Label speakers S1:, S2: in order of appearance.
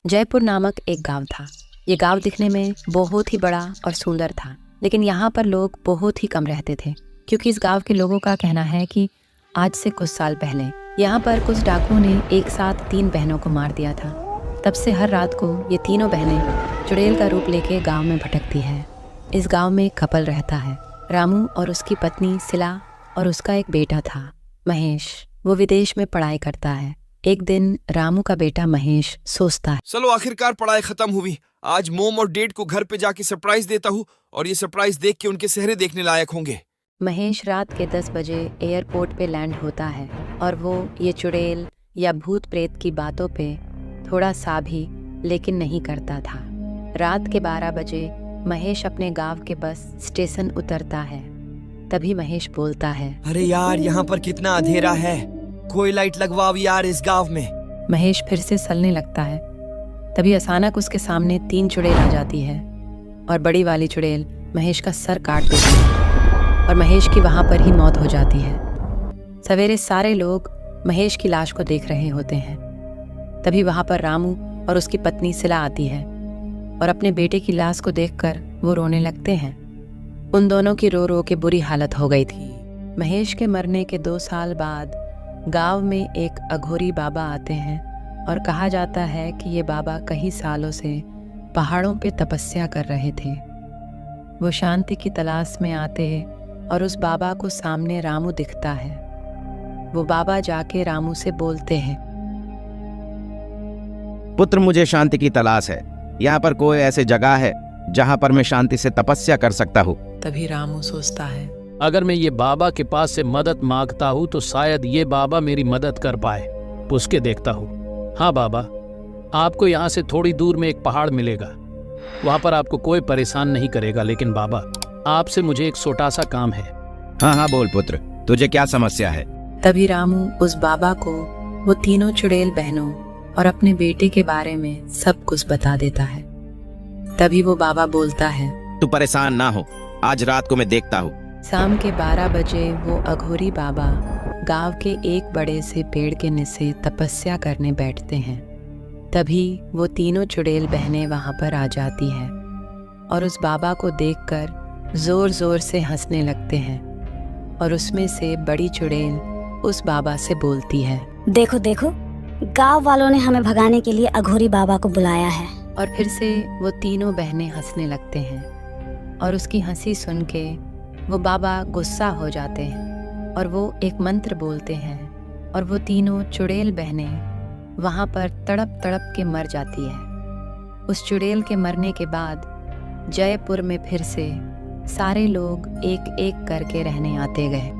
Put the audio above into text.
S1: जयपुर नामक एक गांव था। ये गांव दिखने में बहुत ही बड़ा और सुंदर था, लेकिन यहाँ पर लोग बहुत ही कम रहते थे, क्योंकि इस गांव के लोगों का कहना है कि आज से कुछ साल पहले यहाँ पर कुछ डाकुओं ने एक साथ 3 बहनों को मार दिया था। तब से हर रात को ये तीनों बहनें चुड़ैल का रूप लेके गांव में भटकती है। इस गांव में एक कपल रहता है, रामू और उसकी पत्नी सिला, और उसका एक बेटा था महेश। वो विदेश में पढ़ाई करता है। एक दिन रामू का बेटा महेश सोचता है,
S2: चलो आखिरकार पढ़ाई खत्म हुई, आज मोम और डेट को घर पे जाके सरप्राइज देता हूँ और ये सरप्राइज देख के उनके चेहरे देखने लायक होंगे।
S1: महेश रात के 10 बजे एयरपोर्ट पे लैंड होता है और वो ये चुड़ैल या भूत प्रेत की बातों पे थोड़ा सा भी लेकिन नहीं करता था। रात के 12 बजे महेश अपने गांव के बस स्टेशन उतरता है। तभी महेश बोलता है,
S2: अरे यार, यहाँ पर कितना अंधेरा है, कोई लाइट लगवाओ यार इस गांव में।
S1: महेश फिर से चलने लगता है। तभी अचानक उसके सामने 3 चुड़ैल आ जाती है और बड़ी वाली चुड़ैल महेश का सर काट देती है और महेश की वहाँ पर ही मौत हो जाती है। सवेरे सारे लोग महेश की लाश को देख रहे होते हैं। तभी वहाँ पर रामू और उसकी पत्नी सिला आती है और अपने बेटे की लाश को देखकर वो रोने लगते हैं। उन दोनों की रो रो के बुरी हालत हो गई थी। महेश के मरने के 2 साल बाद गांव में एक अघोरी बाबा आते हैं और कहा जाता है कि ये बाबा कई सालों से पहाड़ों पे तपस्या कर रहे थे। वो शांति की तलाश में आते हैं और उस बाबा को सामने रामू दिखता है। वो बाबा जाके रामू से बोलते हैं,
S3: पुत्र, मुझे शांति की तलाश है। यहाँ पर कोई ऐसी जगह है जहाँ पर मैं शांति से तपस्या कर सकता हूँ?
S1: तभी रामू सोचता है,
S4: अगर मैं ये बाबा के पास से मदद मांगता हूँ तो शायद ये बाबा मेरी मदद कर पाए। पूछ के देखता हूँ। हाँ बाबा, आपको यहाँ से थोड़ी दूर में एक पहाड़ मिलेगा, वहाँ पर आपको कोई परेशान नहीं करेगा। लेकिन बाबा, आपसे मुझे एक छोटा सा काम है।
S3: हाँ हाँ बोल पुत्र, तुझे क्या समस्या है?
S1: तभी रामू उस बाबा को वो तीनों चुड़ैल बहनों और अपने बेटे के बारे में सब कुछ बता देता है। तभी वो बाबा बोलता है,
S3: तू परेशान ना हो, आज रात को मैं देखता हूँ।
S1: शाम के 12 बजे वो अघोरी बाबा गांव के एक बड़े से पेड़ के नीचे तपस्या करने बैठते हैं। तभी वो तीनों चुड़ैल बहनें वहां पर आ जाती हैं और उस बाबा को देखकर जोर जोर से हंसने लगते हैं। और उसमें से बड़ी चुड़ैल उस बाबा से बोलती है,
S5: देखो देखो, गांव वालों ने हमें भगाने के लिए अघोरी बाबा को बुलाया है।
S1: और फिर से वो तीनों बहनें हंसने लगते हैं और उसकी हंसी सुन के वो बाबा गुस्सा हो जाते हैं और वो एक मंत्र बोलते हैं और वो तीनों चुड़ैल बहनें वहाँ पर तड़प तड़प के मर जाती है। उस चुड़ैल के मरने के बाद जयपुर में फिर से सारे लोग एक एक करके रहने आते गए।